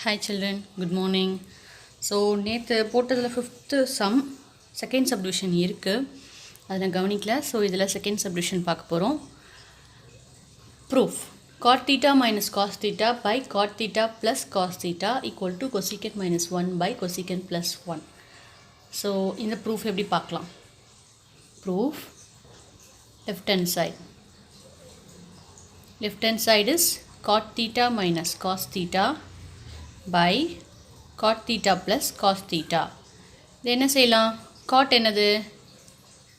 Hi children, good morning. So நேற்று போட்டதில் fifth some second subdivision இருக்குது, அதை நான் கவனிக்கல. ஸோ இதில் செகண்ட் சப்டிவிஷன் பார்க்க போகிறோம். Proof cot theta minus cos theta by cot theta plus cos theta equal to cosecant minus 1 by cosecant plus 1. So இந்த proof எப்படி பார்க்கலாம்? Proof left hand side is cot theta minus cos theta by cot theta plus cos theta. இது என்ன செய்யலாம்? cot என்னது?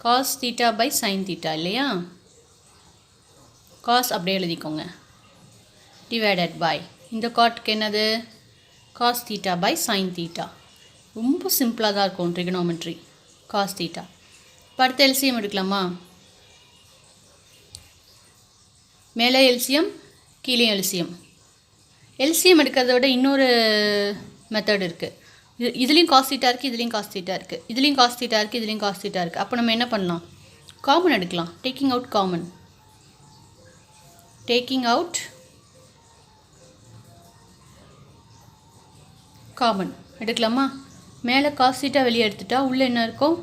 cos theta by sin theta இல்லையா? cos அப்படியே எழுதிக்கோங்க, divided by இந்த cotக்கு என்னது? cos theta by sin theta. ரொம்ப சிம்பிளாக தான் இருக்கும் trigonometry. cos theta. அடுத்த LCM எடுக்கலாமா? மேலே LCM, கீழே LCM. LCM எடுக்கிறத விட இன்னொரு மெத்தட் இருக்குது. இதுலேயும் காஸ் தீட்டா இருக்குது, இதுலேயும் காஸ் தீட்டா இருக்குது, இதுலேயும் காஸ் தீட்டா இருக்குது, இதுலேயும் காஸ் தீட்டா இருக்குது. அப்போ நம்ம என்ன பண்ணலாம்? காமன் எடுக்கலாம். Taking out common. Taking out common எடுக்கலாமா? மேலே காஸ் தீட்டா வெளியே எடுத்துட்டா உள்ளே என்ன இருக்கும்?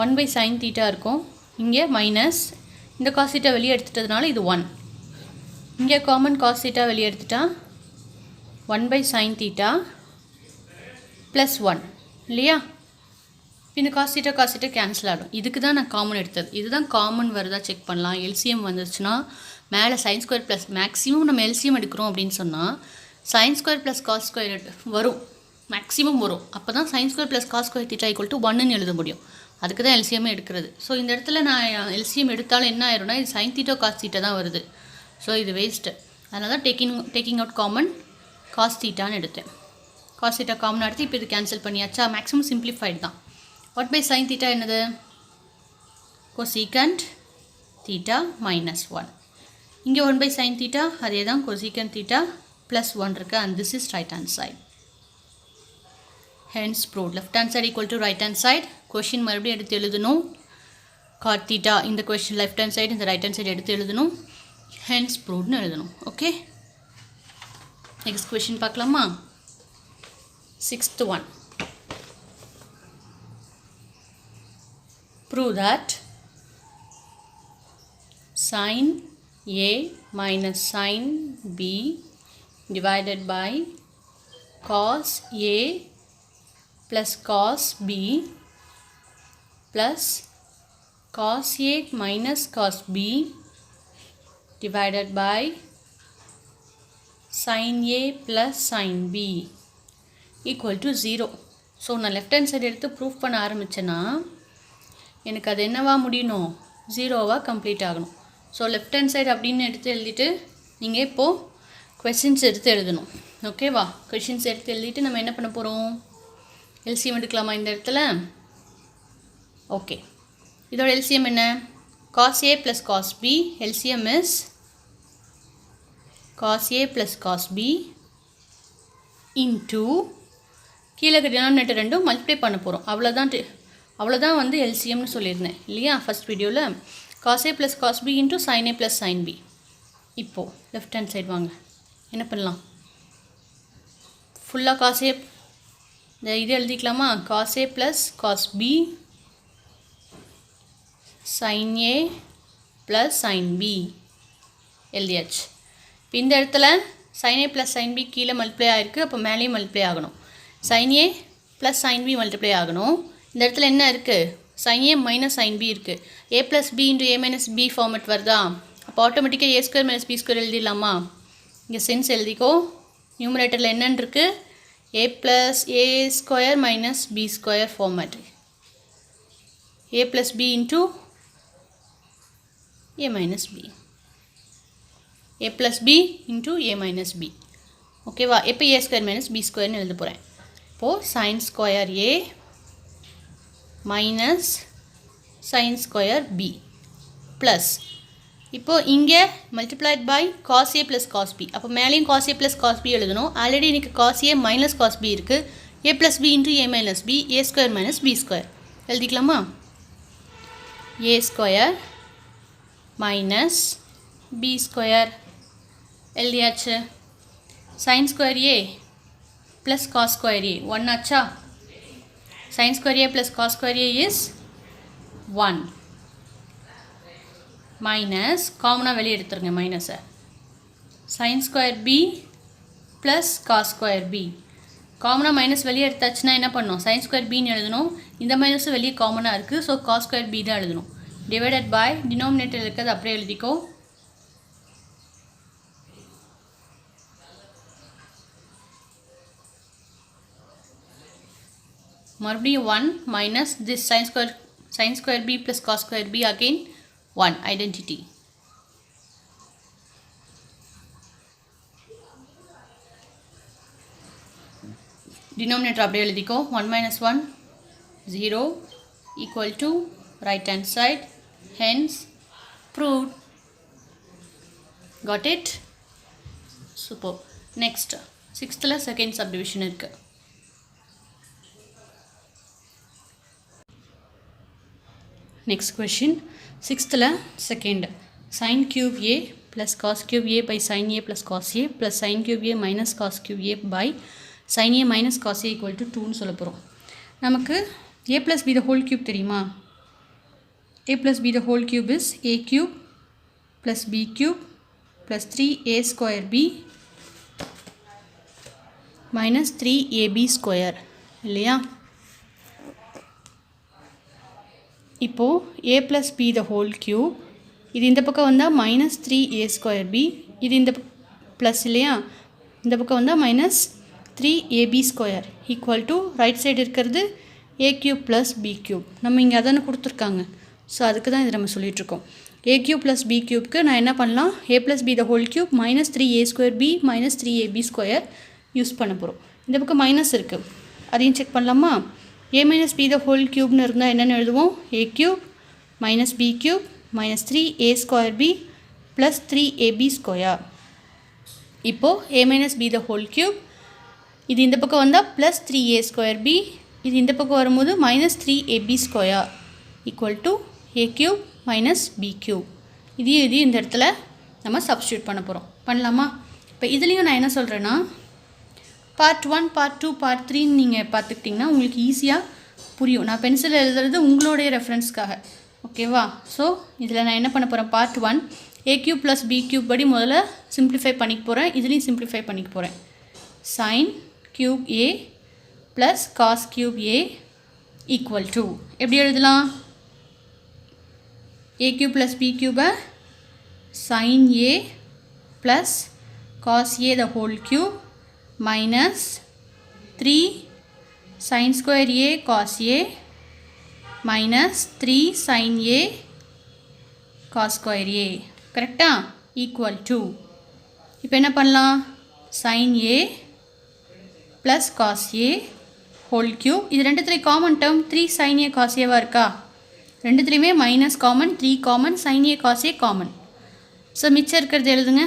1/sin தீட்டா இருக்கும். இங்கே மைனஸ், இந்த காஸ் தீட்டா வெளியே எடுத்துட்டதுனால இது 1. இங்கே காமன் காஸ் தீட்டா வெளியே எடுத்துட்டா 1/sin தீட்டா ப்ளஸ் 1 இல்லையா? இந்த காஸ் தீட்டா கேன்சல் ஆகிடும். இதுக்கு தான் நான் காமன் எடுத்தது. இதுதான் காமன் வருதா செக் பண்ணலாம். எல்சிஎம் வந்துச்சுன்னா மேலே sin ஸ்கொயர் ப்ளஸ் மேக்ஸிமம் நம்ம எல்சிஎம் எடுக்கிறோம் அப்படின்னு சொன்னால் sin square plus cos square வரும், மேக்ஸிமம் வரும். அப்போ தான் sin square plus cos square theta equal to 1ன்னு எழுத முடியும். அதுக்கு தான் எல்சிஎம்மே எடுக்கிறது. ஸோ இந்த இடத்துல நான் எல்சிஎம் எடுத்தாலும் என்ன ஆயிரும்னா இது sin தீட்டா காஸ் தீட்டா தான் வருது. ஸோ இது வேஸ்ட்டு. அதனால தான் டேக்கிங் அவுட் காமன் காஸ் தீட்டான்னு எடுத்தேன். காஸ் தீட்டா காமன் எடுத்து இப்போ இது கேன்சல் பண்ணியாச்சா? மேக்ஸிமம் சிம்பிளிஃபைடு தான். வாட் பை sin தீட்டா என்னது? cosecant theta minus 1. இங்கே 1/sin தீட்டா அதே தான் cosecant தீட்டா ப்ளஸ் 1 இருக்குது. And this is right hand side. Hence proved. Left hand side equal to right hand side. Question மறுபடியும் எடுத்து எழுதணும். cot theta இந்த question left hand side, இந்த right hand side எடுத்து எழுதணும். hence proved னு எழுதணும். ஓகே, நெக்ஸ்ட் கொஷின் பார்க்கலாமா? 6th one. Prove that sin A minus sin B divided by cos A plus cos B plus cos A minus cos B divided by sin A plus sin B equal to 0. So நான் left hand side எடுத்து proof பண்ண ஆரம்பித்தேன்னா எனக்கு அது என்னவா முடியணும்? 0வாக complete ஆகணும். So left hand side அப்படின்னு எடுத்து எழுதிட்டு நீங்கள் இப்போது கொஷின்ஸ் எடுத்து எழுதணும். ஓகேவா? கொஷின்ஸ் எடுத்து எழுதிட்டு நம்ம என்ன பண்ண போகிறோம்? எல்சிஎம் எடுக்கலாமா இந்த இடத்துல? ஓகே, இதோட எல்சிஎம் என்ன? cos A plus cos B. LCM is cos A plus cos B into கீழே டினாமினேட்டர் ரெண்டும் மல்டிப்ளை பண்ண போகிறோம். அவ்வளோதான் வந்து எல்சிஎம்னு சொல்லியிருந்தேன் இல்லையா ஃபஸ்ட் வீடியோவில்? cos A plus cos B into sin A plus sin B. இப்போது லெஃப்ட் ஹேண்ட் சைடு வாங்க, என்ன பண்ணலாம்? ஃபுல்லாக cos A இது எழுதிக்கலாமா? cos A plus cos B sin A plus sin B எழுதியாச்சு. இப்போ இந்த இடத்துல sin A plus sin B கீழே மல்டிப்ளை ஆகிருக்கு, அப்போ மேலேயும் மல்டிப்ளை ஆகணும். sin A plus sin B multiply ஆகணும். இந்த இடத்துல என்ன இருக்குது? sin A minus sin B இருக்குது. A plus B into A minus B format வருதா? அப்போ ஆட்டோமேட்டிக்காக A square minus B square எழுதிடலாமா? இங்கே சென்ஸ் எழுதிக்கோ. நியூமரேட்டரில் என்னன்னு இருக்குது? A plus A square minus B square format. A plus B into A minus B. A plus B into A minus B. ஓகேவா? இப்போ A ஸ்கொயர் மைனஸ் B ஸ்கொயர்னு எழுத போகிறேன். இப்போது sin square A minus sin square B plus இப்போது இங்கே multiplied by cos A plus cos B. அப்போ மேலேயும் cos A plus cos B எழுதணும். ஆல்ரெடி எனக்கு cos A minus cos B இருக்குது. A plus B into A minus B, A square minus B square எழுதிக்கலாமா? A square minus B square எழுதியாச்சு. sin square A plus cos square a 1 ஆச்சா sin square a plus cos square a is 1 minus காமனாக வெளியே எடுத்துருங்க மைனஸை sin square b plus cos square b காமனாக minus வெளியே எடுத்தாச்சுன்னா என்ன பண்ணணும் sin square bன்னு எழுதணும் இந்த மைனஸும் வெளியே காமனாக இருக்குது ஸோ cos square b தான் எழுதணும் டிவைடட் பை டினாமினேட்டர் இருக்கிறது அப்படியே எழுதிக்கோ மறுபடியும் 1 minus this sin square b plus cos square b again 1 identity denominator அப்படியே எழுதிக்கோ 1 minus 1 0 equal to right hand side hence proved got it super next 6th second subdivision இருக்கு next question 6th second sin cube a plus cos cube a by sin a plus cos a plus sin cube a minus cos cube a by sin a minus cos a equal to 2 னு சொல்ல போகிறோம் நமக்கு a plus b the whole cube தெரியுமா a plus b the whole cube is a cube plus b cube plus 3a square b minus 3ab square இல்லையா இப்போது a plus b the whole cube இது இந்த பக்கம் வந்தால் minus 3a square b இது இந்த plus இல்லையா இந்த பக்கம் வந்தால் minus 3ab square equal to right side இருக்கிறது a cube plus b cube நம்ம இங்கே அதானே கொடுத்துருக்காங்க ஸோ அதுக்கு தான் இது நம்ம சொல்லிகிட்ருக்கோம் a cube plus b cubeக்கு நான் என்ன பண்ணலாம் a plus b the whole cube minus 3a square b minus 3ab square use பண்ண போகிறோம் இந்த பக்கம் மைனஸ் இருக்குது அதையும் செக் பண்ணலாமா a minus b the whole cubeனு இருந்தால் என்னென்னு எழுதுவோம் a cube minus b cube minus 3a square b plus 3ab square இப்போது a minus b the whole cube இது இந்த பக்கம் வந்தால் plus 3a square b இது இந்த பக்கம் வரும்போது minus 3ab square equal to a cube minus b cube இது இந்த இடத்துல நம்ம சப்ஸ்டியூட் பண்ண போகிறோம் பண்ணலாமா இப்போ இதுலேயும் நான் என்ன சொல்கிறேன்னா பார்ட் 1 பார்ட் 2 பார்ட் 3ன்னு நீங்கள் பார்த்துக்கிட்டிங்கன்னா உங்களுக்கு ஈஸியாக புரியும் நான் பென்சில் எழுதுறது உங்களுடைய ரெஃபரன்ஸ்க்காக ஓகேவா ஸோ இதில் நான் என்ன பண்ண போகிறேன் part 1 a cube plus b cube படி முதல்ல சிம்பிளிஃபை பண்ணிக்க போகிறேன் இதுலேயும் சிம்பிளிஃபை பண்ணிக்க போகிறேன் sin cube a plus cos cube a equal to எப்படி எழுதலாம் a cube plus b cube sin a plus cos a the whole cube minus 3 sin square a cos a minus 3 sin a cos square a கரெக்டா equal to இப்போ என்ன பண்ணலாம் sin a plus cos a whole cube இது ரெண்டுத்துலேயும் common term 3 sin a cos a இருக்கா ரெண்டுத்துலேயுமே minus common 3 common sin a cos a common so மிச்சம் இருக்கிறது எழுதுங்க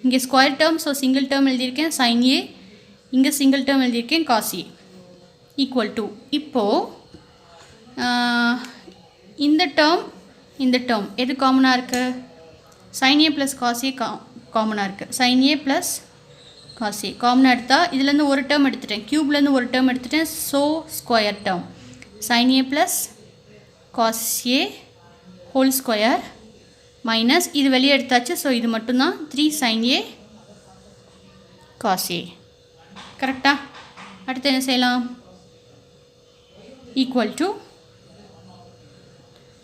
இங்கே square term so single term எழுதியிருக்கேன் sin a இங்கே சிங்கிள் டேர்ம் எழுதியிருக்கேன் cos a ஈக்குவல் டு இப்போது இந்த டேர்ம் எது காமனாக இருக்குது sin a plus cos a காமனாக இருக்குது sin a plus cos a காமனாக எடுத்தால் இதுலேருந்து ஒரு டேர்ம் எடுத்துட்டேன் க்யூப்லேருந்து ஒரு டேர்ம் எடுத்துட்டேன் so square term sin a plus cos a whole square minus இது வெளியே எடுத்தாச்சு ஸோ இது மட்டும்தான் 3 sin a cos a கரெக்டா அடுத்து என்ன செய்யலாம் equal to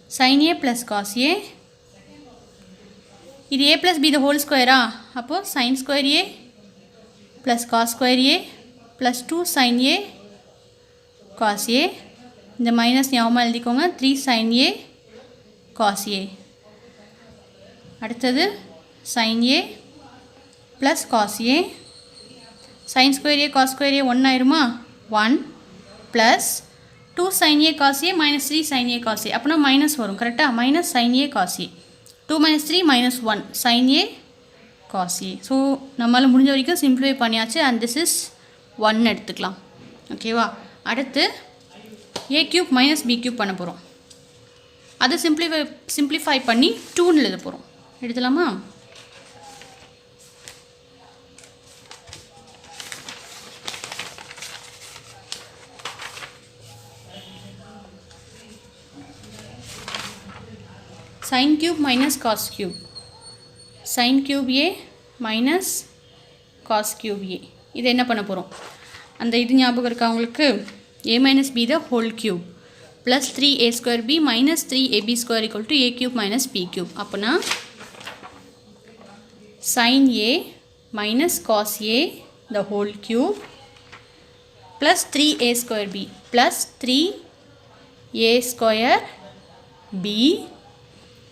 sin a plus cos a இது a plus b the whole square அப்போது sin square a plus cos square a plus 2 sin a cos a இந்த மைனஸ் ஞாபகமாக எழுதிக்கோங்க 3 sin a cos a அடுத்தது sin a plus cos a sin square a cos square a 1 ஆயிருமா 1 plus 2 sin a cos a minus 3 sin a cos a அப்போனா minus வரும் கரெக்டாக minus sin a cos a 2 minus 3 minus 1 sin a cos a so நம்மளால் முடிஞ்ச வரைக்கும் simplify பண்ணியாச்சு and this is 1 எடுத்துக்கலாம் ஓகேவா அடுத்து a cube minus b cube பண்ண போகிறோம் அதை சிம்பிளிஃபை பண்ணி 2ன்னு எழுத போகிறோம் எடுத்துலாமா sin cube minus cos cube. sin cube a minus cos cube a. இது என்ன பண்ண போகிறோம்? அந்த இது ஞாபகம் இருக்கா உங்களுக்கு? a minus b the whole cube plus 3a square b minus 3ab square equal to a cube minus b cube. அப்போனா sin a minus cos a the whole cube plus 3a square b plus 3a square b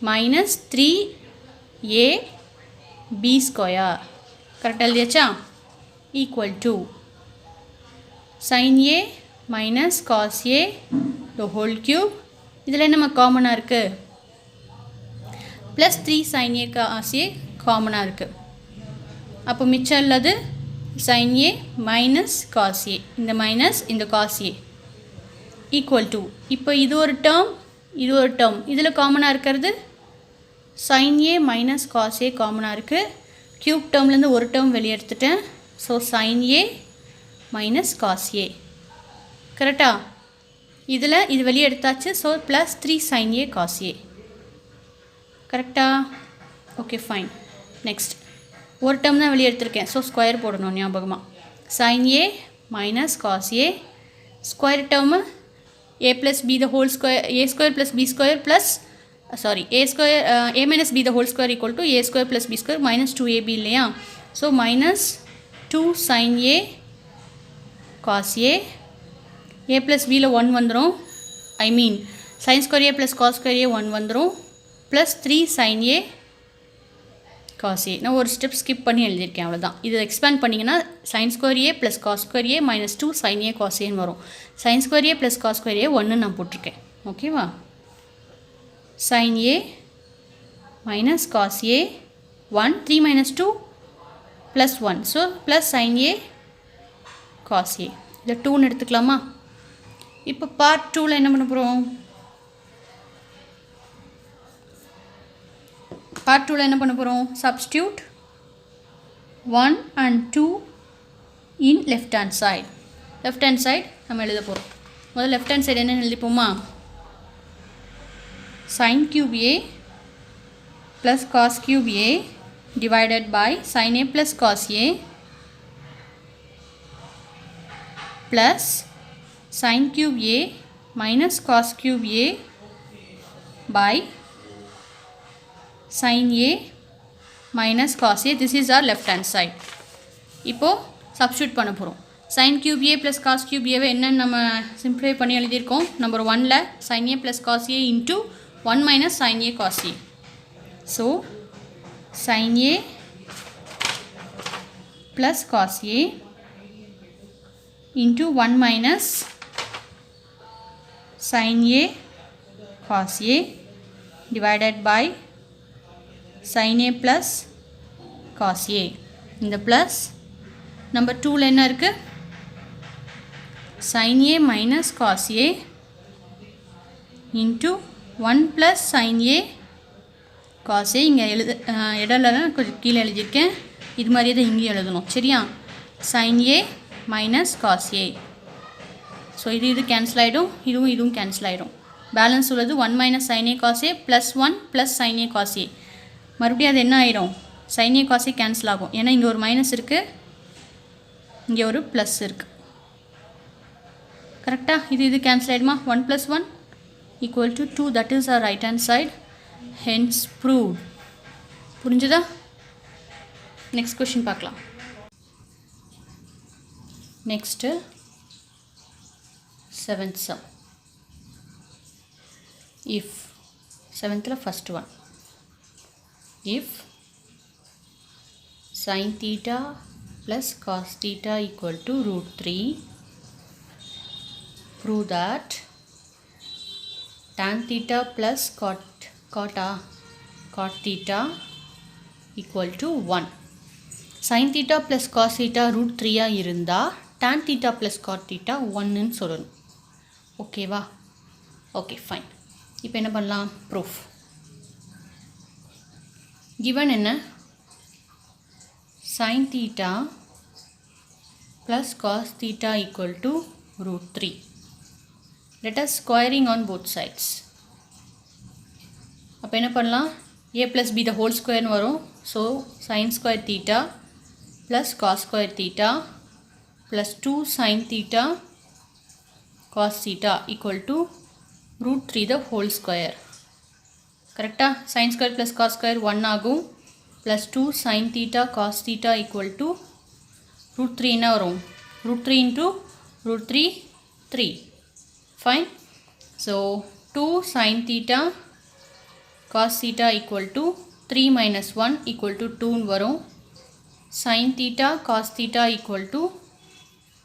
minus 3a b square. கரெக்டாக எழுதியாச்சா? equal to sin a minus cos a the whole cube. இதில் நம்ம காமனாக இருக்குது plus 3 sin a cos a காமனாக இருக்குது. அப்போ மிச்சம் உள்ளது sin a minus cos a. இந்த மைனஸ் இந்த cos a equal to. இப்போ இது ஒரு டேர்ம் இது ஒரு டேர்ம். இதில் காமனாக இருக்கிறது sin a minus cos a காமனாக இருக்குது. க்யூப் டேர்ம்லேருந்து ஒரு டேர்ம் வெளியே எடுத்துட்டேன். So sin a minus cos a. கரெக்டா? இதில் இது வெளியே எடுத்தாச்சு. So plus 3 sin a cos a. கரெக்டா? Okay fine. நெக்ஸ்ட் ஒரு டேர்ம் தான் வெளியே எடுத்திருக்கேன். ஸோ ஸ்கொயர் போடணும் ஞாபகமாக. sin a minus cos a square term a plus b the whole square a square plus b square plus a square a minus b the whole square equal to a square plus b square minus 2ab இல்லையா? So minus 2 sin a cos a a plus bயில் 1 வந்துடும். ஐ மீன் sin square a plus cos square a 1 வந்துடும். plus 3 sin a cos a. நான் ஒரு step skip பண்ணி எழுதியிருக்கேன், அவ்வளோதான். இதை expand பண்ணிங்கன்னா sin square a plus cos square a minus 2 sin a cos a வரும். sin square a plus cos square a 1 நான் போட்டிருக்கேன். ஓகேவா? sin a minus cos a 1 3 minus 2 plus 1. So plus sin a cos a. இதை 2ன்னு எடுத்துக்கலாமா? இப்போ part 2ல் என்ன பண்ண போகிறோம்? பார்ட் 2ல் என்ன பண்ண போகிறோம்? Substitute 1 and 2 in left hand side. left hand side நம்ம எழுத போகிறோம். முதல்ல left hand side என்ன எழுதிப்போமா? sin cube a plus cos cube a divided by sin a plus cos a plus sin cube a minus cos cube a by sin a minus cos a. This is our left hand side. இப்போது substitute பண்ண போகிறோம். sin cube a plus cos cube a என்னன்னு நம்ம சிம்பிளை பண்ணி எழுதியிருக்கோம். Number 1ல் sin a plus cos a into 1 minus sin a cos a. So sin a plus cos a into 1 minus sin a cos a divided by sin a plus cos a. இந்த plus number 2ல் என்ன இருக்குது? sin a minus cos a into 1 plus sin a cos a. இங்கே இடம்லாம் கொஞ்சம் கீழே எழுதியிருக்கேன். இது மாதிரியே தான் இங்கேயும் எழுதணும், சரியா? sin a minus cos a. So இது கேன்சல் ஆகிடும், இதுவும் கேன்சல் ஆகிடும். பேலன்ஸ் உள்ளது 1 minus sin a cos a plus 1 plus sin a cos a. மறுபடியும் அது என்ன ஆயிடும்? sin a cos a cancel ஆகும். ஏன்னா இங்கே ஒரு மைனஸ் இருக்குது, இங்கே ஒரு ப்ளஸ் இருக்குது. கரெக்டாக? இது cancel ஆகிடுமா? 1 plus 1 equal to 2. that is our right hand side. hence proved. புரிஞ்சுதா? நெக்ஸ்ட் கொஷின் பார்க்கலாம். Next 7th sum. if 7th first one, if sin theta plus cos theta equal to root 3, prove that tan theta plus cot theta equal to 1. sin theta plus cos theta root 3 இருந்தால் tan theta plus cot theta 1ன்னு சொல்லணும். ஓகேவா? Okay fine. இப்போ என்ன பண்ணலாம்? Proof. given என்ன? sin theta plus cos theta equal to root 3. let us squaring on both sides. அப்போ அப்போ என்ன பண்ணலாம், a plus b the whole square வரும். So sin square theta plus cos square theta plus 2 sin theta cos theta equal to root 3 the whole square. கரெக்டா? sin square plus cos square 1 ஆகும். plus 2 sin theta cos theta equal to root 3 என்ன வரும்? root 3 into root 3 3. Fine. So 2 sin theta cos theta equal to 3 minus 1 equal to 2 வரும். sin theta cos theta equal to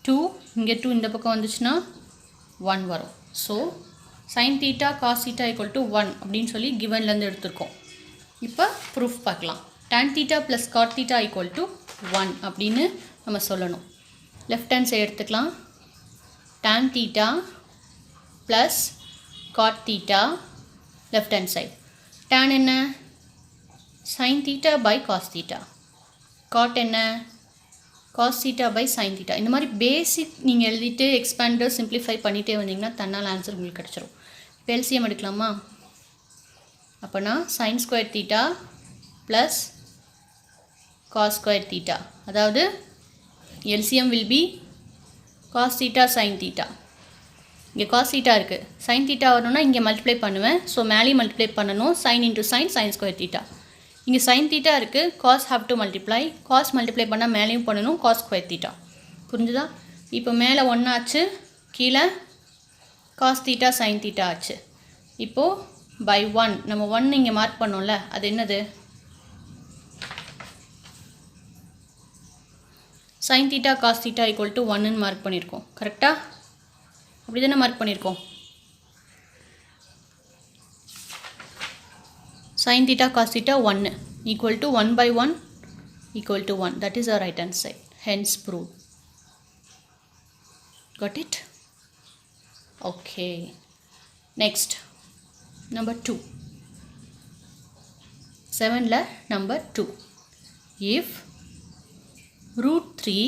2. இங்கே 2 இந்த பக்கம் வந்துச்சுன்னா 1 வரும். So sin theta cos theta equal to 1 அப்படின்னு சொல்லி கிவன்லேருந்து எடுத்துருக்கோம். இப்போ ப்ரூஃப் பார்க்கலாம். tan theta plus cot theta equal to 1 அப்படின்னு நம்ம சொல்லணும். லெஃப்ட் ஹேண்ட் சைடு எடுத்துக்கலாம். tan theta plus cot theta left hand side. tan என்ன? sin theta by cos theta. cot என்ன? cos theta by sin theta. இந்த மாதிரி பேசிக் நீங்கள் எழுதிட்டு எக்ஸ்பேண்டர் சிம்பிளிஃபை பண்ணிகிட்டே வந்தீங்கன்னா தன்னால் ஆன்சர் உங்களுக்கு கிடச்சிரும். இப்போ எல்சிஎம் எடுக்கலாமா? அப்போனா sin square theta plus cos square theta. அதாவது LCM will be cos theta sin theta. இங்கே cos theta இருக்குது. sin theta வரணும்னா இங்கே மல்டிப்ளை பண்ணுவேன். ஸோ மேலேயும் மல்டிப்ளை பண்ணணும். sin into sin sin square theta. இங்கே sin theta இருக்குது. cos have to multiply. cos multiply பண்ணால் மேலேயும் பண்ணணும். cos square theta. புரிஞ்சுதா? இப்போ மேலே 1 ஆச்சு, கீழே cos theta sin theta ஆச்சு. இப்போது by 1 நம்ம 1 இங்கே மார்க் பண்ணோம்ல, அது என்னது? sin theta cos theta equal to 1 mark பண்ணியிருக்கோம். கரெக்டாக? அப்படி தானே மார்க் பண்ணியிருக்கோம். sin theta cos theta 1 equal to 1 by 1 equal to 1. That is our right hand side. Hence proved. Got it? Okay. Next. Number 2. 7 la number 2. If root 3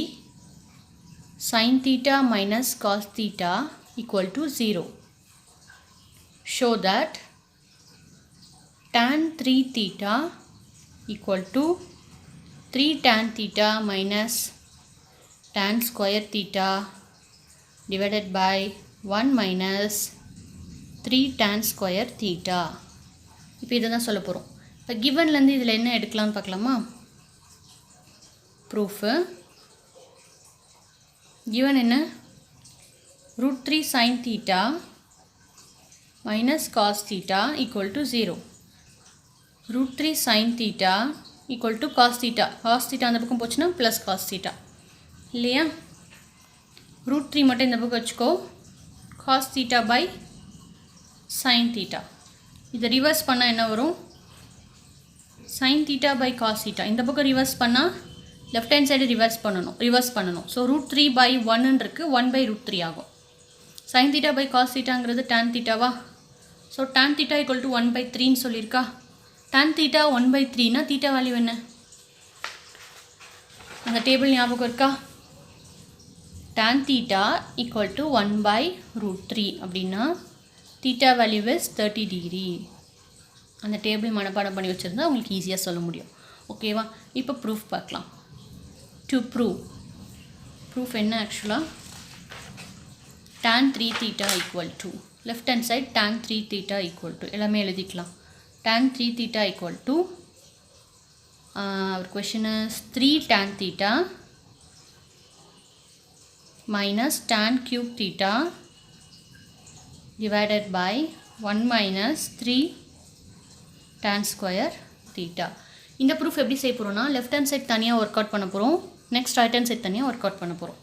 sin theta minus cos theta equal to 0. Show that tan 3 theta equal to 3 tan theta minus tan square theta divided by 1 minus 3 tan square theta. இப்போ இதை தான் சொல்ல போகிறோம். இப்போ கிவன்லேருந்து இதில் என்ன எடுக்கலாம்னு பார்க்கலாமா? ப்ரூஃபு given என்ன? root 3 sin theta minus cos theta equal to 0. root 3 sin theta equal to cos theta. cos theta அந்த பக்கம் போச்சுன்னா plus cos theta இல்லையா? root 3 மட்டும் இந்த பக்கம் வச்சுக்கோ. cos theta by sin theta. இதை ரிவர்ஸ் பண்ணால் என்ன வரும்? sin theta by cos theta. இந்த பக்கம் ரிவர்ஸ் பண்ணால் லெஃப்ட் ஹேண்ட் சைடு ரிவர்ஸ் பண்ணணும். ஸோ root 3 by 1 இருக்குது, 1 by root 3 ஆகும். sin theta by cos thetaங்கிறது tan thetaவா? So tan theta equal to 1 by 3ன்னு சொல்லியிருக்கா? tan theta 1 by 3னா theta வேல்யூ என்ன? அந்த டேபிள் ஞாபகம் இருக்கா? tan theta equal to 1 by root 3 அப்படின்னா theta வேல்யூ is 30 degree. அந்த டேபிள் மனப்பாடம் பண்ணி வச்சுருந்தா உங்களுக்கு ஈஸியாக சொல்ல முடியும். ஓகேவா? இப்போ ப்ரூஃப் பார்க்கலாம். To prove. ப்ரூஃப் என்ன ஆக்சுவலாக? tan 3 theta equal to left hand side tan 3 theta equal to எல்லாமே எழுதிக்கலாம். tan 3 theta equal to our question is 3 tan theta minus tan cube theta divided by 1 minus 3 tan square theta. இந்த proof எப்படி செய்ய போகிறோம்னா, left hand side தனியாக work out பண்ண போகிறோம். Next right hand side தனியாக ஒர்க் அவுட் பண்ண போகிறோம்.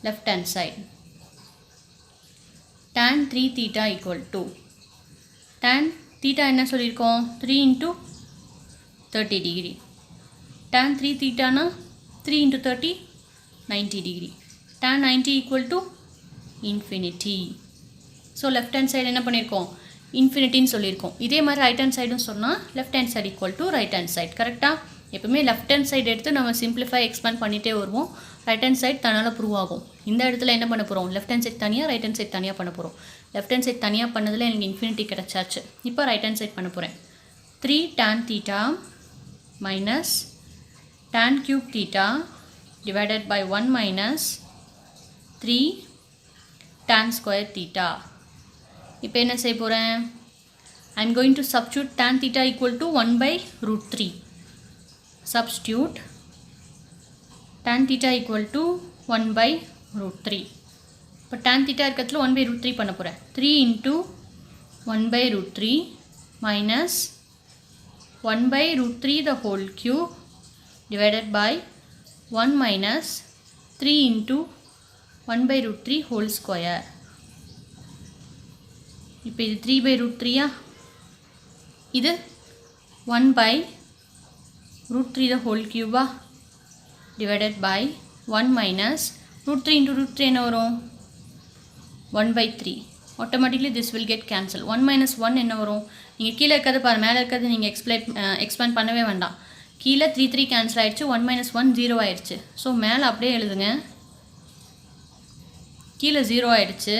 Left hand side tan 3 theta equal to tan theta என்ன சொல்லியிருக்கோம்? 3 into 30 degree. tan 3 theta னா 3 into 30 90 degree. tan 90 equal to infinity. So left hand side என்ன பண்ணியிருக்கோம்? இன்ஃபினிட்டின்னு சொல்லியிருக்கோம். இதே மாதிரி ரைட் ஹேண்ட் சைடும் சொன்னால் left hand side equal to right hand side. கரெக்டாக? எப்பவுமே லெஃப்ட் ஹேண்ட் சைடு எடுத்து நம்ம சிம்பிளிஃபை எக்ஸ்பேண்ட் பண்ணிகிட்டே வருவோம். ரைட் ஹேண்ட் சைடு தன்னால் ப்ரூவ் ஆகும். இந்த இடத்துல என்ன பண்ண போகிறோம்? லெஃப்ட் ஹேண்ட் சைடு தனியாக, ரைட் ஹேண்ட் சைடு தனியாக பண்ண போகிறோம். லெஃப்ட் ஹேண்ட் சைடு தனியாக பண்ணதில் எனக்கு இன்ஃபினிட்டி கிடச்சாச்சு. இப்போ ரைட் ஹேண்ட் சைடு பண்ண போகிறேன். 3 tan theta minus tan cube theta divided by 1 minus 3 tan square theta. இப்போ என்ன செய்ய போகிறேன்? I am going to substitute tan theta equal to 1 by root 3. Substitute tan theta equal to 1 by root 3. இப்போ tan theta இருக்கிறதுல 1 by root 3 பண்ண போகிறேன். 3 into 1 by root 3 minus 1 by root 3 the whole cube divided by 1 minus 3 into 1 by root 3 whole square. இப்போ இது 3 by root 3 இது 1 by root 3 the whole cube divided by 1 minus root 3 into root 3 என்ன வரும்? 1 by 3. Automatically this will get cancelled. 1 minus 1 என்ன வரும்? நீங்கள் கீழே இருக்கிறது பாரு, மேலே இருக்கிறது நீங்கள் எக்ஸ்பேண்ட் பண்ணவே வேண்டாம். கீழே 3 3 கேன்சல் ஆகிடுச்சு, 1 minus 1 0 ஆகிடுச்சு. ஸோ மேலே அப்படியே எழுதுங்க. கீழே 0 ஆகிடுச்சு.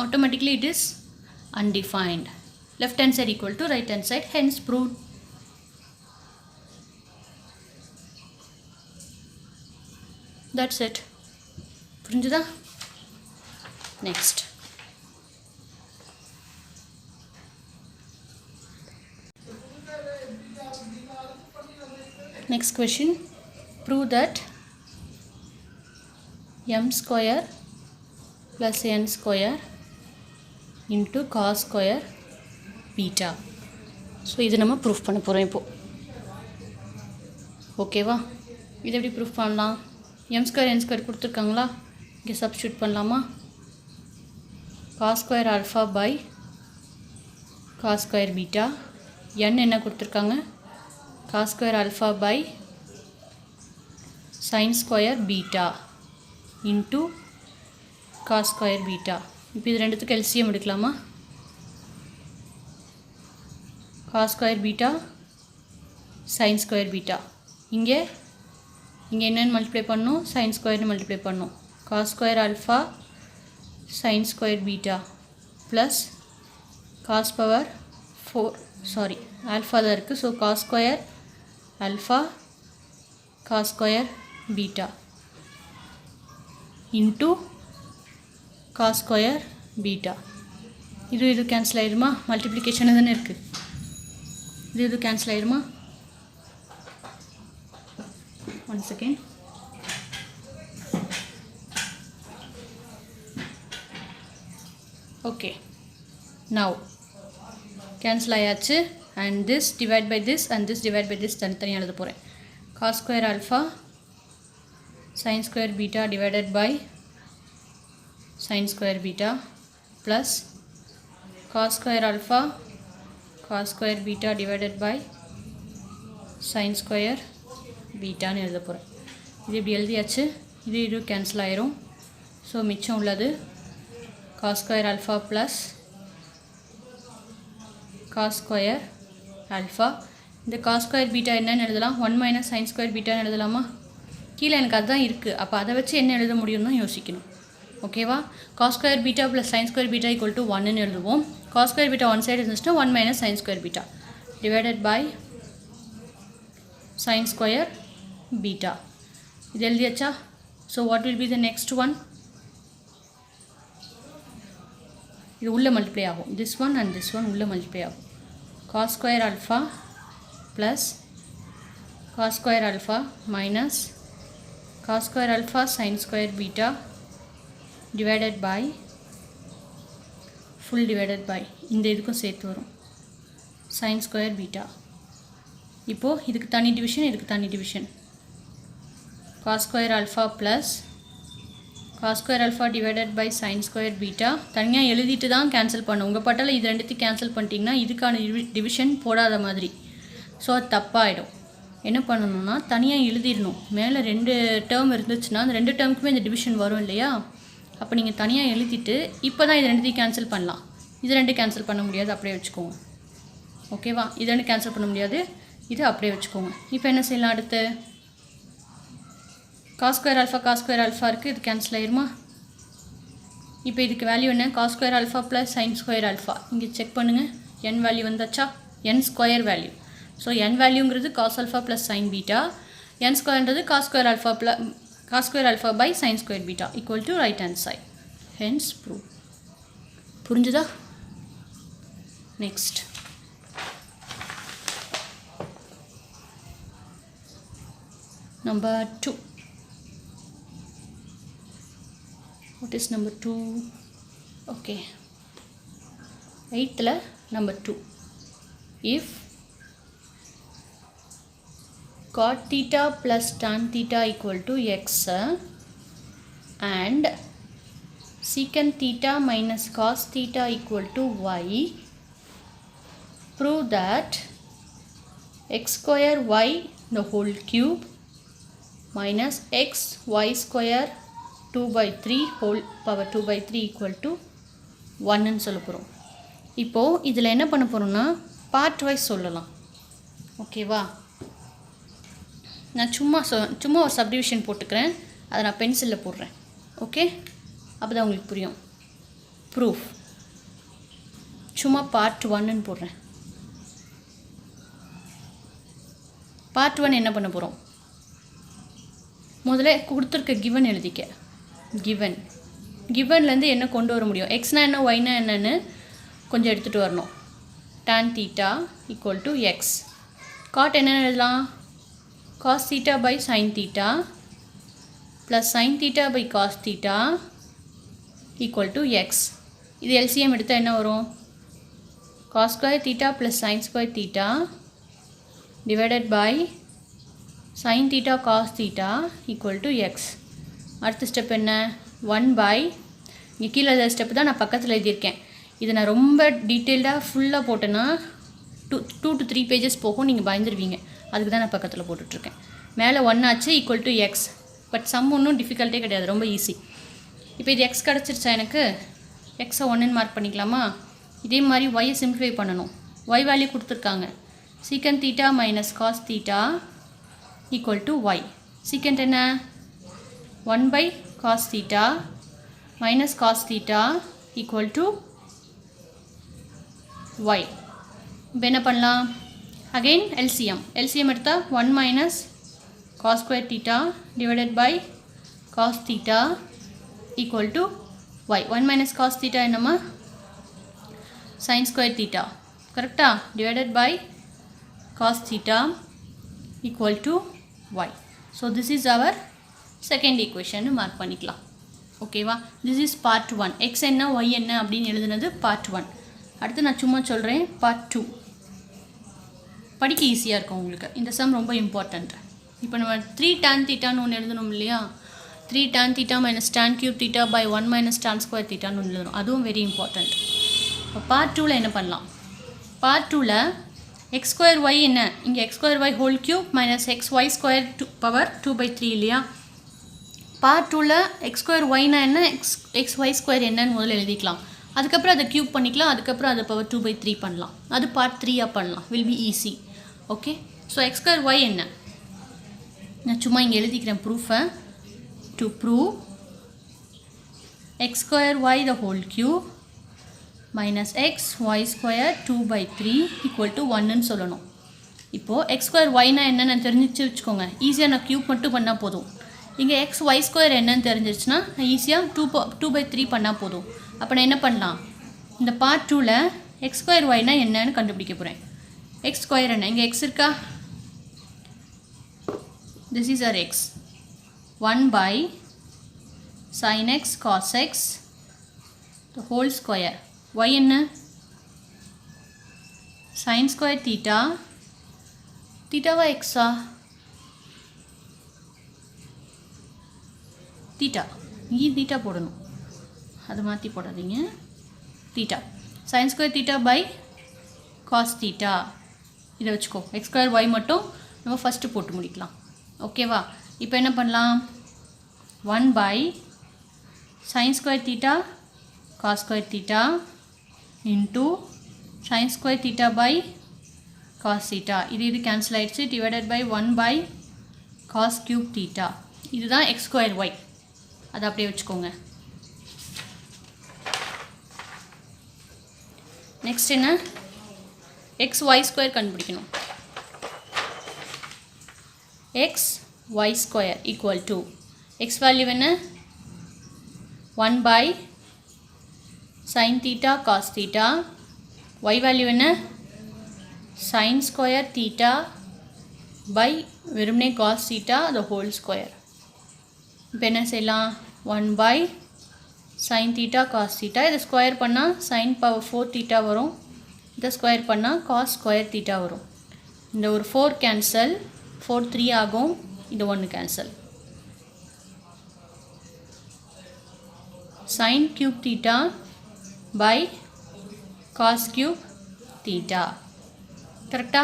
Automatically it is undefined. Left hand side equal to right hand side, hence proved. That's it. புரிஞ்சுதா? Next. Next question. Prove that m square plus n square into cos square beta. So இது நம்ம proof பண்ண போகிறோம் இப்போது. ஓகேவா? இதை எப்படி proof பண்ணலாம்? m ஸ்கொயர் n ஸ்கொயர் கொடுத்துருக்காங்களா? இங்கே சப்ஸ்டியூட் பண்ணலாமா? cos square alpha by cos square beta. n என்ன கொடுத்துருக்காங்க? cos square alpha by sin square beta into cos square beta. இப்போ இது ரெண்டுத்துக்கு எல்சிஎம் எடுக்கலாமா? cos square beta sin square beta. இங்கே என்னென்னு மல்டிப்ளை பண்ணணும்? sin ஸ்கொயர்னு மல்டிப்ளை பண்ணணும். cos square alpha sin square beta plus cos power 4 alpha தான் இருக்குது. So cos square alpha cos square beta into cos square beta. இது cancel ஆகிடுமா? Multiplication தானே இருக்குது. இது கேன்சல் ஆகிடுமா? One second. Okay, now cancel ஆயாச்சு. And this divide by this and this divide by this தனித்தனியாக எழுத போகிறேன். cos square alpha sin square beta divided by sin square beta plus cos square alpha cos square beta divided by sin square பீட்டான்னு எழுத போகிறேன். இது இப்படி எழுதியாச்சு. இது கேன்சல் ஆயிரும். ஸோ மிச்சம் உள்ளது cos square alpha plus cos square alpha. இந்த cos ஸ்கொயர் பீட்டா என்னன்னு எழுதலாம்? 1 மைனஸ் sin ஸ்கொயர் பீட்டான்னு எழுதலாமா? கீழே எனக்கு அதுதான் இருக்குது. அப்போ அதை வச்சு என்ன எழுத முடியும்னு யோசிக்கணும். ஓகேவா? cos square beta plus sin square beta equal to 1ன்னு எழுதுவோம். cos square beta one side இருந்துச்சுன்னா 1 minus sin square beta divided by sin square beta. இது எழுதியாச்சா? So what will be the next one? இது உள்ளே மல்டிப்ளை ஆகும். This one and this one உள்ளே multiply ஆகும். cos square alpha plus cos square alpha minus cos square alpha sin square beta divided by full divided by இந்த இதுக்கும் சேர்த்து வரும் sin square beta. இப்போது இதுக்கு தனி டிவிஷன், இதுக்கு தனி division. cos square alpha plus cos square alpha divided by sin square beta. தனியாக எழுதிட்டு தான் கேன்சல் பண்ணும். உங்கள் பட்டால் இது ரெண்டுத்தையும் கேன்சல் பண்ணிட்டீங்கன்னா இதுக்கான டிவிஷன் போடாத மாதிரி. ஸோ அது தப்பாகிடும். என்ன பண்ணணும்னா தனியாக எழுதிடணும். மேலே 2 டேர்ம் இருந்துச்சுன்னா அந்த 2 டேர்முக்குமே இந்த டிவிஷன் வரும் இல்லையா? அப்போ நீங்கள் தனியாக எழுதிட்டு இப்போ தான் இது ரெண்டுத்தையும் கேன்சல் பண்ணலாம். இது ரெண்டு கேன்சல் பண்ண முடியாது, அப்படியே வச்சுக்கோங்க. ஓகேவா? இது ரெண்டு கேன்சல் பண்ண முடியாது, இது அப்படியே வச்சுக்கோங்க. இப்போ என்ன செய்யலாம்? அடுத்து cos ஸ்கொயர் ஆல்ஃபா இருக்குது, இது கேன்சல் ஆயிருமா? இப்போ இதுக்கு வேல்யூ என்ன? cos square alpha plus sin square alpha. இங்கே செக் பண்ணுங்கள், n வேல்யூ வந்தாச்சா? n square value. So n வேல்யூங்கிறது cos alpha plus sin beta, n ஸ்கொயர்ன்றது cos square alpha by sin square beta equal to right hand side. Hence prove. புரிஞ்சுதா? Next. Number 2. What is number 2? Okay. 8th number 2. If cot theta plus tan theta equal to x and secant theta minus cos theta equal to y, prove that x square y the whole cube minus x y square 2 by 3 whole power 2 by 3 equal to 1 ன்னு சொல்ல போகிறோம். இப்போது இதில் என்ன பண்ண போகிறோம்னா part wise சொல்லலாம். ஓகேவா? நான் சும்மா ஒரு சப்டிவிஷன் போட்டுக்கிறேன், அதை நான் பென்சிலில் போடுறேன். ஓகே, அப்போ தான் உங்களுக்கு புரியும். ப்ரூஃப் சும்மா பார்ட் 1ன்னு போடுறேன். பார்ட் 1 என்ன பண்ண போகிறோம்? முதல்ல கொடுத்துருக்க கிவன் எழுதிக்க. கிவன்லேருந்து என்ன கொண்டு வர முடியும்? எக்ஸ்னா என்ன, ஒய்னா என்னன்னு கொஞ்சம் எடுத்துகிட்டு வரணும். tan theta equal to x. cot என்னென்னு எழுதலாம்? cos theta by sin theta plus sin theta by cos theta equal to x. இது LCM எடுத்தால் என்ன வரும்? cos square theta plus sin square theta divided by sin theta cos theta equal to x. அடுத்த step என்ன? 1 by இங்கே கீழே எழுத step தான் நான் பக்கத்தில் எழுதியிருக்கேன். இதை நான் ரொம்ப டீட்டெயில்டாக ஃபுல்லாக போட்டேன்னா 2 to 3 pages போகும், நீங்கள் பயந்துருவீங்க. அதுக்கு தான் நான் பக்கத்தில் போட்டுட்ருக்கேன். மேலே 1 ஆச்சு equal to x. But sum ஒன்றும் டிஃபிகல்ட்டே கிடையாது, ரொம்ப ஈஸி. இப்போ இது எக்ஸ் கிடச்சிருச்சா எனக்கு? எக்ஸை 1ன்னு மார்க் பண்ணிக்கலாமா? இதே மாதிரி ஒய்யை சிம்பிளிஃபை பண்ணணும். ஒய் வேல்யூ கொடுத்துருக்காங்க. Secant theta minus cos theta equal to y. Secant என்ன? 1 by cos theta minus cos theta equal to y. இப்போ என்ன பண்ணலாம்? அகெயின் LCM எடுத்தால் 1 minus cos square theta divided by cos theta equal to y. 1 minus cos theta என்னமா? sin square theta. கரெக்டா? divided by cos theta equal to y. So this is our second equation mark பண்ணிக்கலாம். ஓகேவா? This is part 1. X என்ன Y என்ன அப்படின்னு எழுதுனது part 1. அடுத்து நான் சும்மா சொல்கிறேன் பார்ட் 2. படிக்க ஈஸியாக இருக்கும் உங்களுக்கு. இந்த சம் ரொம்ப இம்பார்ட்டண்ட். இப்போ நம்ம 3 tan தீட்டான்னு ஒன்று எழுதணும் இல்லையா? 3 tan theta minus tan cube theta by 1 minus tan square thetaன்னு ஒன்று எழுதணும். அதுவும் வெரி இம்பார்ட்டண்ட். இப்போ பார்ட் 2ல் என்ன பண்ணலாம்? பார்ட் 2ல் எக்ஸ் ஸ்கொயர் ஒய் என்ன? இங்கே x square y whole cube minus x y square power 2 by 3 இல்லையா? பார்ட் 2ல் எக்ஸ் ஸ்கொயர் ஒய்னா என்ன, எக்ஸ் ஒய் ஸ்கொயர் என்னன்னு முதல்ல எழுதிக்கலாம். அதுக்கப்புறம் அதை க்யூப் பண்ணிக்கலாம். அதுக்கப்புறம் அதை பவர் 2 by 3 பண்ணலாம். அது பார்ட் 3யாக பண்ணலாம். Will be easy. Okay, so x square y என்ன? நான் சும்மா இங்கே எழுதிக்கிறேன் ப்ரூஃபை. To prove x square y the whole cube minus x y square 2 by 3 equal to 1ன்னு சொல்லணும். இப்போது எக்ஸ் ஸ்கொயர் ஒய்னா என்னென்னு தெரிஞ்சிச்சு வச்சுக்கோங்க. ஈஸியாக நான் க்யூப் மட்டும் பண்ணால் போதும். இங்கே எக்ஸ் ஒய் ஸ்கொயர் என்னன்னு தெரிஞ்சிருச்சுன்னா ஈஸியாக 2 by 3 பண்ணால் போதும். அப்போ நான் என்ன பண்ணலாம்? இந்த பார்ட் 2ல் எக்ஸ் ஸ்கொயர் ஒய்னா என்னன்னு கண்டுபிடிக்க போகிறேன். எக்ஸ் ஸ்கொயர் என்ன? இங்கே எக்ஸ் இருக்கா? This is our x. 1 by sin x cos x the whole square. Y என்ன? sin square theta. தீட்டாவா எக்ஸா? தீட்டா. இங்கே தீட்டா போடணும், அதை மாற்றி போடாதீங்க. Theta sine square theta by cos theta. இதை வச்சுக்கோ. எக்ஸ் ஸ்கொயர் ஒய் மட்டும் நம்ம ஃபஸ்ட்டு போட்டு முடிக்கலாம். ஓகேவா? இப்போ என்ன பண்ணலாம்? 1 by sin square theta cos square theta into sin square theta by cos theta. இது கேன்சல் ஆயிடுச்சு. Divided by 1 by cos cube theta. இதுதான் எக்ஸ் ஸ்கொயர் ஒய். அதை அப்படியே வச்சுக்கோங்க. நெக்ஸ்ட் என்ன? எக்ஸ் ஒய் ஸ்கொயர் கண்டுபிடிக்கணும். X y square equal to x value என்ன 1 by sin theta cos theta, y value என்ன sin square theta by வெறுமனே cos theta the whole square. இப்போ என்ன செய்யலாம் 1 by sin theta cos theta, இதை square பண்ணால் sin power 4 theta வரும், இதை ஸ்கொயர் பண்ணால் cos square theta வரும். இந்த ஒரு 4 கேன்சல் 4 3 ஆகும், இது 1 cancel. sin cube theta by cos cube theta. கரெக்டா?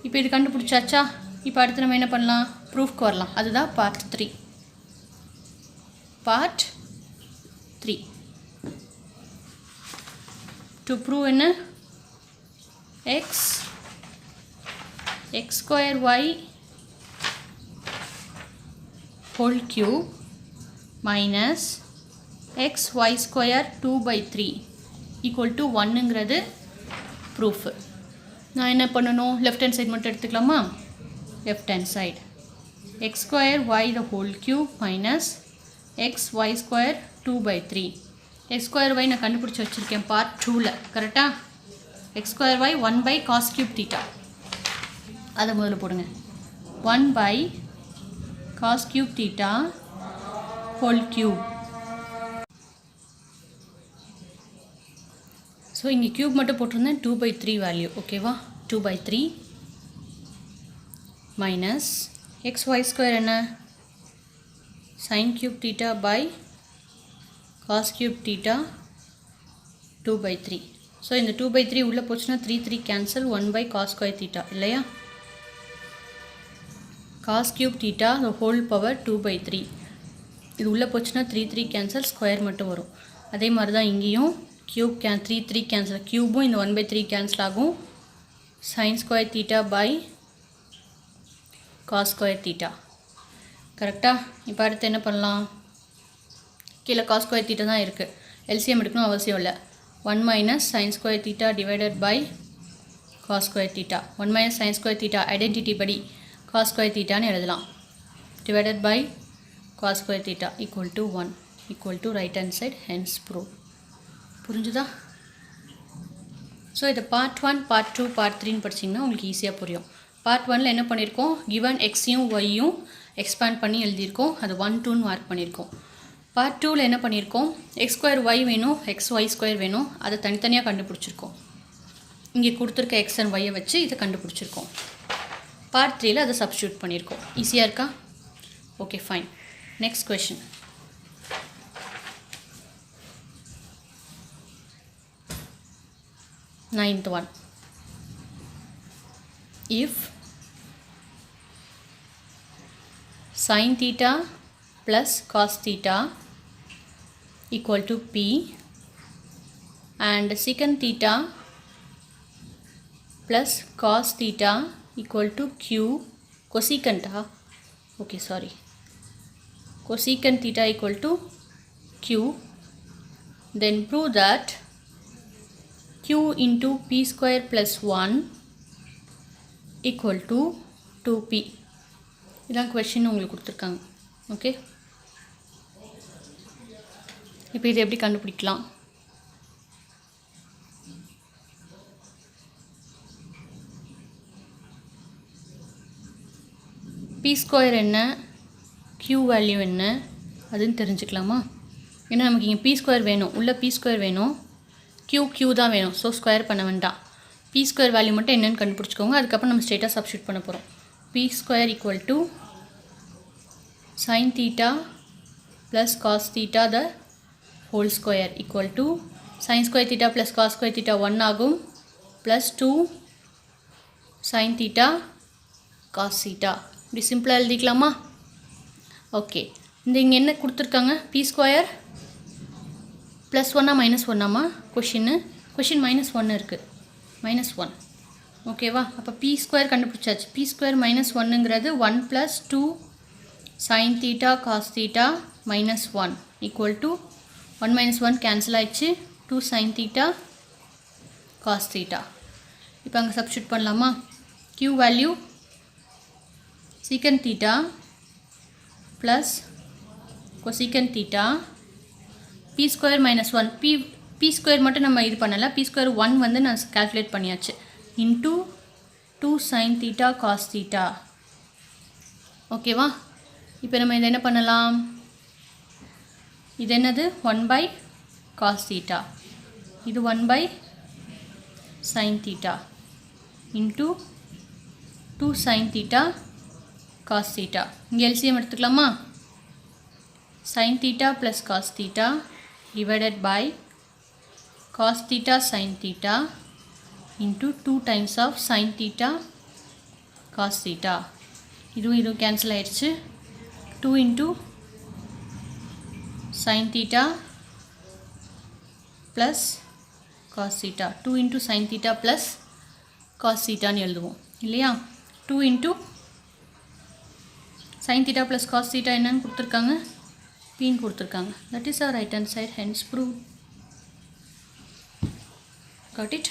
இப்போ இது கண்டுபிடிச்சாச்சா? இப்போ அடுத்து நம்ம என்ன பண்ணலாம்? ப்ரூஃப்க்கு வரலாம். அதுதான் பார்ட் 3. பார்ட் 3 டு ப்ரூவ் என்ன x square y whole cube minus x y square 2 by 3 equal to 1ங்கிறது ப்ரூஃப். நான் என்ன பண்ணணும்? லெஃப்ட் ஹேண்ட் சைடு மட்டும் எடுத்துக்கலாமா? Left hand side x square y the whole cube minus x y square 2 by 3. x square y நான் கண்டுபிடிச்சி வச்சுருக்கேன் பார்ட் 2ல். கரெக்டா? x square y 1 by cos cube theta, அதை முதல்ல போடுங்க. 1 by cos cube theta whole cube. So இங்கே cube மட்டும் போட்டிருந்தேன் 2 by 3 வேல்யூ. ஓகேவா? 2 by 3 minus x y square என்ன sin cube theta by cos cube theta 2 by 3. So இந்த 2 by 3 உள்ளே போச்சுன்னா 3 3 cancel, 1 by cos square theta இல்லையா? cos cube theta the whole power 2 by 3. இது உள்ளே போச்சுன்னா 3 3 கேன்சல், ஸ்கொயர் மட்டும் வரும். அதே மாதிரி தான் இங்கேயும் cube 3 3 கேன்சல், க்யூபும் இந்த 1 by 3 கேன்சல் ஆகும். sin square theta by cos square theta. கரெக்டாக? இப்போ அடுத்து என்ன பண்ணலாம்? கீழே cos square theta தான் இருக்குது, எல்சிஎம் எடுக்கணும் அவசியம் இல்லை. 1 minus sin square theta divided by cos square theta. 1 minus sin square theta identity படி cos square thetaன்னு எழுதலாம். divided by cos square theta equal to 1 equal to right hand side, hence proof. புரிஞ்சுதா? So இதை part 1 part 2 part 3ன்னு படிச்சிங்கன்னா உங்களுக்கு ஈஸியாக புரியும். Part 1ல் என்ன பண்ணியிருக்கோம்? கிவன் எக்ஸையும் ஒய்யும் எக்ஸ்பேண்ட் பண்ணி எழுதியிருக்கோம், அது 1 2ன்னு மார்க் பண்ணியிருக்கோம். பார்ட் 2ல் என்ன பண்ணியிருக்கோம்? எக்ஸ் ஸ்கொயர் ஒய் வேணும், எக்ஸ் ஒய் ஸ்கொயர் வேணும், அதை தனித்தனியாக கண்டுபிடிச்சிருக்கோம். இங்கே கொடுத்துருக்க எக்ஸ் அண்ட் ஒய்யை வச்சு இதை கண்டுபிடிச்சிருக்கோம். பார்ட் 3ல் அதை சப்ஸ்டியூட் பண்ணியிருக்கோம். ஈஸியாக இருக்கா? Okay fine. Next question. Ninth one. If sin theta plus cos theta equal to P and secant theta plus cos theta equal to Q, cosecant, okay sorry, cosecant theta equal to Q, then prove that q into p square plus 1 equal to 2p. இதான் question உங்களுக்கு கொடுத்துருக்காங்க. Okay, இப்போ இதை எப்படி கண்டுபிடிக்கலாம்? p square என்ன, q value என்ன அதுன்னு தெரிஞ்சுக்கலாமா? ஏன்னா நமக்கு இங்கே p ஸ்கொயர் வேணும், உள்ள p ஸ்கொயர் வேணும், q தான் வேணும். ஸோ ஸ்கொயர் பண்ண வேண்டாம், p ஸ்கொயர் வேல்யூ மட்டும் என்னென்னு கண்டுபிடிச்சிக்கோங்க. அதுக்கப்புறம் நம்ம ஸ்ட்ரெயிட்டாக சப்ஸ்டியூட் பண்ண போகிறோம். p square equal to sin theta plus cos theta the whole square equal to sin square theta plus cos square theta 1 ஆகும், plus 2 sin theta cos theta. இப்படி சிம்பிளாக எழுதிக்கலாமா? ஓகே, இந்த இங்கே என்ன கொடுத்துருக்காங்க? p ஸ்கொயர் ப்ளஸ் 1 மைனஸ் 1ஆமா question -1 இருக்குது, -1. ஓகேவா? அப்போ p ஸ்கொயர் கண்டுபிடிச்சாச்சு. p ஸ்கொயர் -1ங்கிறது 1 + 2 sin theta cos theta -1 equal to 1 - 1 cancel ஆயிடுச்சு, 2 sin theta cos theta. இப்போ அங்கே சப்ஸ்டியூட் பண்ணலாமா? q value secant theta plus cosecant theta p square minus 1 p square மட்டும் நம்ம இது பண்ணல, p square 1 வந்து நான் கால்குலேட் பண்ணியாச்சு, into 2 sin theta cos theta. ஓகேவா? இப்போ நம்ம இதை என்ன பண்ணலாம்? இது என்னது? 1 by cos theta, இது 1 by sin theta into 2 sin theta cos theta. இங்கே LCM எடுத்துக்கலாமா? sin theta plus cos theta divided by cos theta sin theta into 2 times of sin theta cos theta. இது கேன்சல் ஆயிடுச்சு. 2 into sin theta plus cos theta, 2 into sin theta plus cos theta ன்னு எழுதுவோம் இல்லையா? 2 into sin theta plus cos theta என்னன்னு கொடுத்துருக்காங்க? p ன்னு கொடுத்துருக்காங்க. That is our right hand side, hence proved. Got it?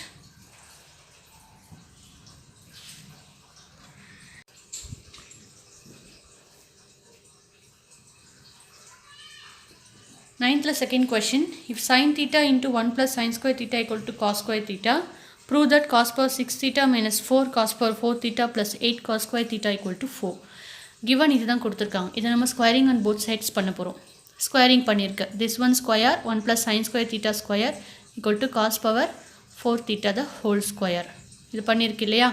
Ninth second question, if sin theta into 1 plus sin square theta equal to cos square theta, prove that cos power 6 theta minus 4 cos power 4 theta plus 8 cos square theta equal to 4. Given இதுதான் கொடுத்துருக்காங்க. இதை நம்ம squaring on both sides பண்ண போகிறோம். Squaring பண்ணியிருக்கு. This one square 1 plus sin square theta square equal to cos power 4 theta the whole square. இது பண்ணியிருக்கு இல்லையா?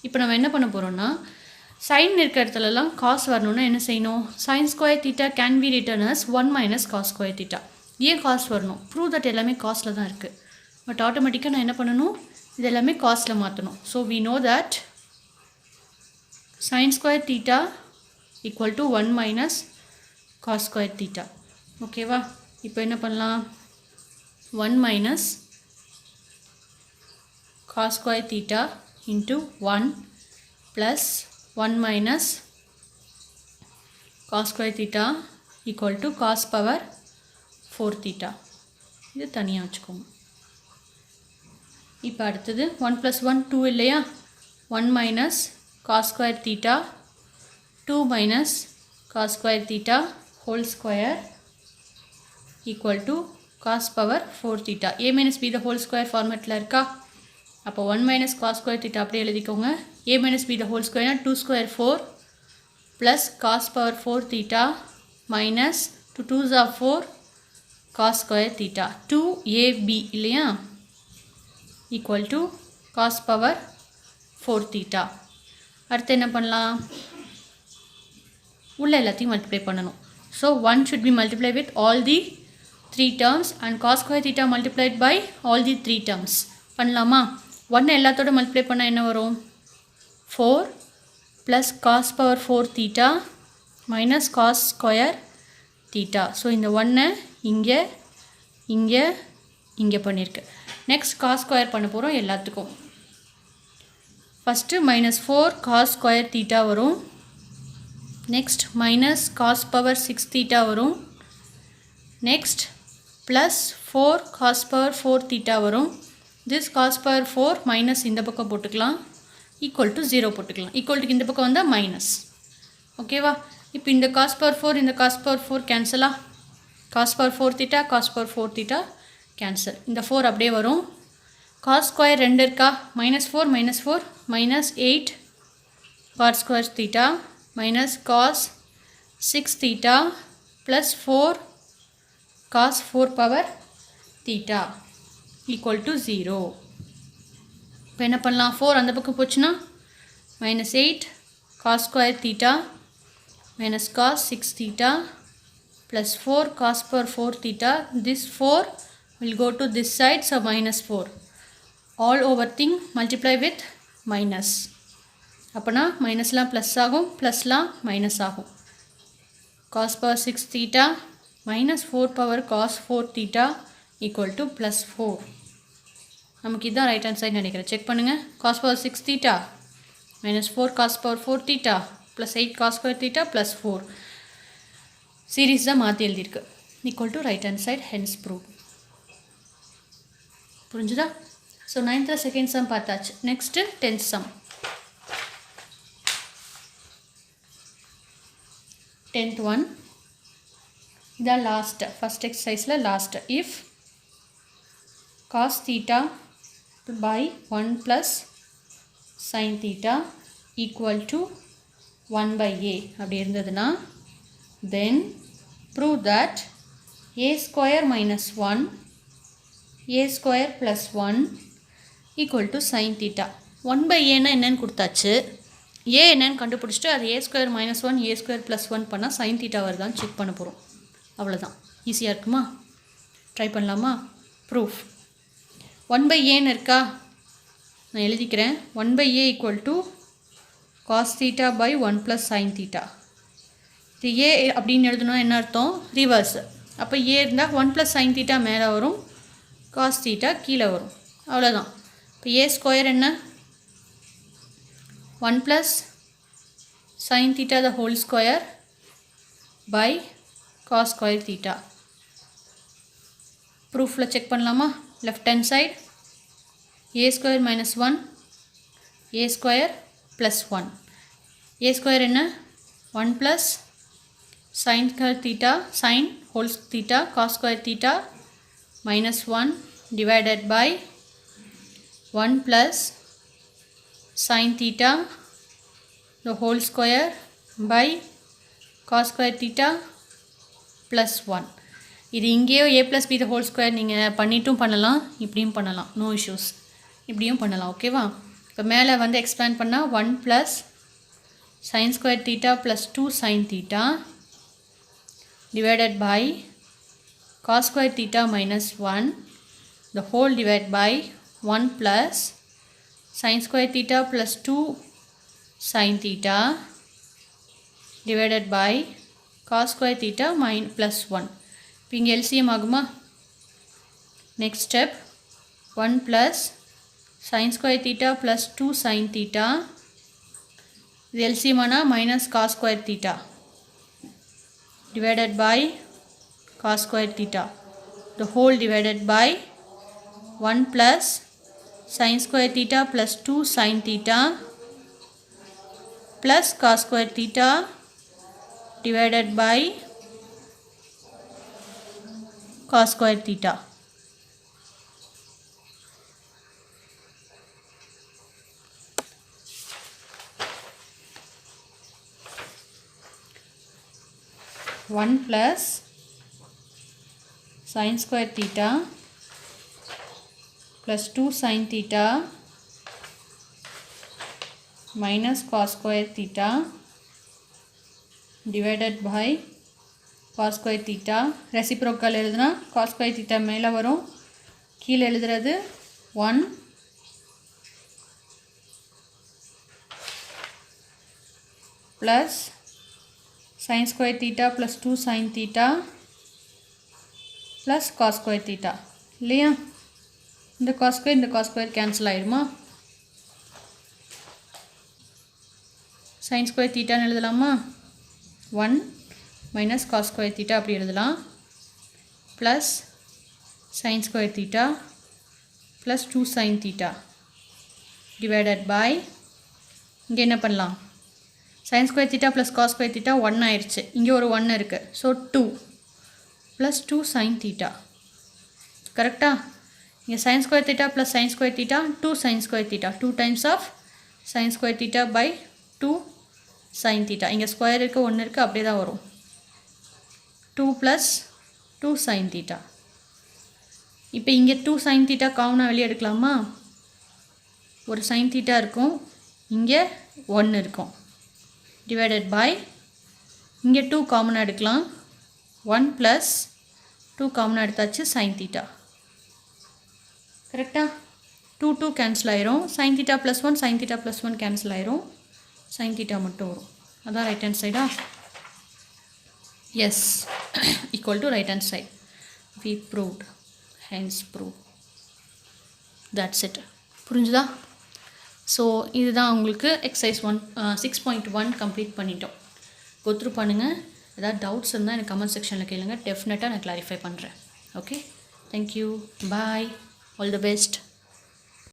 இப்போ நம்ம என்ன பண்ண போகிறோம்னா, சைன் இருக்கிற இடத்துலலாம் காஸ் வரணும்னா என்ன செய்யணும்? sin square theta can be written as 1 minus cos square theta. ஏன் காஸ் வரணும்? ப்ரூவ் தட் எல்லாமே காஸ்ட்டில் தான் இருக்குது. பட் ஆட்டோமேட்டிக்காக நான் என்ன பண்ணணும்? இது எல்லாமே காஸ்ட்டில் மாற்றணும். So we know that sin square theta equal to 1 minus cos square theta. ஓகேவா? இப்போ என்ன பண்ணலாம்? 1 minus cos square theta into 1 plus 1 minus cos square theta equal to cos power 4 theta. இது தனியாக வச்சுக்கோங்க. இப்போ அடுத்தது 1 plus 1 2 இல்லையா? 1 minus cos square theta 2 minus cos square theta whole square equal to cos power 4 theta. a minus b the whole square ஃபார்மேட்டில் இருக்கா? அப்போ 1 minus cos square theta அப்படியே எழுதிக்கோங்க. a minus b the whole square 2 square 4 plus cos power 4 theta minus 2 2s are 4 cos square theta 2ab இல்லையா? equal to cos power 4 theta. அடுத்து என்ன பண்ணலாம்? உள்ள எல்லாத்தையும் மல்டிப்ளை பண்ணணும். So 1 should be multiplied with all the 3 terms and cos square theta multiplied by all the 3 terms. பண்ணலாமா? 1 எல்லாத்தோட multiply பண்ணால் என்ன வரும்? 4 plus cos power 4 theta minus cos square theta. So இந்த 1 இங்கே இங்கே இங்கே பண்ணியிருக்கு. நெக்ஸ்ட் cos square பண்ண போகிறோம் எல்லாத்துக்கும். First minus 4 cos square theta வரும். Next minus cos power 6 theta வரும். Next plus 4 cos power 4 theta வரும். this cos power 4 minus இந்த பக்கம் போட்டுக்கலாம், equal to 0 போட்டுக்கலாம். equal to இந்த பக்கம் வந்தால் மைனஸ். ஓகேவா? இப்போ இந்த cos power 4 இந்த cos power 4 கேன்சலா? cos power 4 theta cos power 4 theta cancel. இந்த 4 அப்படியே வரும். cos square 2 இருக்கா? minus 4 minus 8 cos square theta minus cos 6 theta plus 4 cos 4 power theta equal to 0. இப்போ என்ன பண்ணலாம்? 4 அந்த பக்கம் போச்சுன்னா minus 8 cos square theta minus cos 6 theta plus 4 cos power 4 theta. This 4 will go to this side, so minus 4. All over thing multiply with minus. அப்போனா மைனஸ்லாம் plus ஆகும், ப்ளஸ்லாம் minus ஆகும். cos power 6 theta minus 4 power cos 4 theta equal to plus 4. நமக்கு இதுதான் right hand side நினைக்கிறேன். Check பண்ணுங்கள். cos power 6 theta minus 4 cos power 4 theta plus 8 cos square theta plus 4. Series தான் மாற்றி எழுதியிருக்கு. equal to right hand side, hence proof. புரிஞ்சுதா? So 9th second sum பார்த்தாச்சு. Next 10th sum. 10th one. இதான் last, first எக்ஸசைஸில் last. If cos theta by 1 plus sin theta equal to 1 by a அப்படி இருந்ததுன்னா then prove that a square minus 1 a square plus 1 equal to sin theta. 1 by a னா என்னன்னு கொடுத்தாச்சு. a என்னன்னு கண்டுபிடிச்சிட்டு அது a square minus 1 a square plus 1 பண்ணால் sin theta வருதான்னு செக் பண்ண போகிறோம். அவ்வளோதான். ஈஸியாக இருக்குமா? ட்ரை பண்ணலாமா? ப்ரூஃப் 1 by a இருக்கா, நான் எழுதிக்கிறேன். 1 by a equal to cos theta by 1 plus sin theta. இது a அப்படின்னு எழுதணும். என்ன அர்த்தம்? ரிவர்ஸ். அப்போ a இருந்தால் 1 plus sin theta மேலே வரும், cos theta கீழே வரும். அவ்வளோதான். இப்போ a ஸ்கொயர் என்ன? 1 plus sin theta the whole square by cos square theta. ப்ரூஃபில் செக் பண்ணலாமா? left hand side a square minus 1 a square plus 1. a square என்ன? 1 plus sin square theta sin whole theta cos square theta minus 1 divided by 1 plus sin theta the whole square by cos square theta plus 1. இது இங்கேயோ a plus b the whole square நீங்கள் பண்ணிட்டும் பண்ணலாம், இப்படியும் பண்ணலாம், no issues. இப்படியும் பண்ணலாம். ஓகேவா? இப்போ மேலே வந்து எக்ஸ்பேண்ட் பண்ணால் 1 plus sin square theta plus 2 sin theta divided by cos square theta minus 1 the whole divided by 1 plus sin square theta plus 2 sin theta divided by cos square theta plus 1. இப்போ இங்கே LCM ஆகுமா? Next step 1 plus sin square theta plus 2 sin theta, இது LCM ஆனால் minus cos square theta divided by cos square theta the whole divided by 1 plus sin square theta plus 2 sin theta plus cos square theta divided by cos square theta. One plus sin square theta plus 2 sin theta minus cos square theta divided by cos square theta. Reciprocal எழுதுனா cos square theta மேலே வரும், கீழே எழுதுறது 1 plus sin square theta plus 2 sin theta plus cos square theta. இல்லையா? இந்த cos square cancel ஆயிடுமா? sin square theta எழுதலாமா? 1 minus cos square theta அப்படி எழுதலாம், plus sin square theta plus 2 sin theta divided by, இங்கே என்ன பண்ணலாம்? sin square theta plus cos square theta 1 ஆயிடுச்சு, இங்கே ஒரு 1 இருக்குது, ஸோ 2 plus 2 sin theta. கரெக்டா? இங்கே sin square theta plus sin square theta 2 sin square theta, 2 times of sin square theta by 2 sin theta. இங்கே ஸ்கொயர் இருக்குது, 1 இருக்குது, அப்படியே தான் வரும். 2 plus 2 sin theta. இப்போ இங்கே 2 sin theta காமனாக வெளியே எடுக்கலாமா? ஒரு sin theta இருக்கும், இங்கே 1 இருக்கும், divided by, இங்கே 2 காமனாக எடுக்கலாம், 1 plus 2 காமனாக எடுத்தாச்சு sin theta. கரெக்டா? 2 கேன்சல் ஆயிரும், sin theta plus 1 sin theta plus 1 cancel ஆயிரும், sin theta மட்டும் வரும். அதான் ரைட் ஹேண்ட் சைடா? Yes, equal to right hand side. We proved, hence proved. That's it. புரிஞ்சுதா? ஸோ இதுதான் உங்களுக்கு எக்ஸசைஸ் 6.1 கம்ப்ளீட் பண்ணிட்டோம். கோத்ரூ பண்ணுங்கள். ஏதாவது டவுட்ஸ் இருந்தால் எனக்கு கமெண்ட் செக்ஷனில் கேளுங்க, டெஃபினட்டாக நான் கிளாரிஃபை பண்ணுறேன். Okay, thank you, bye, all the best.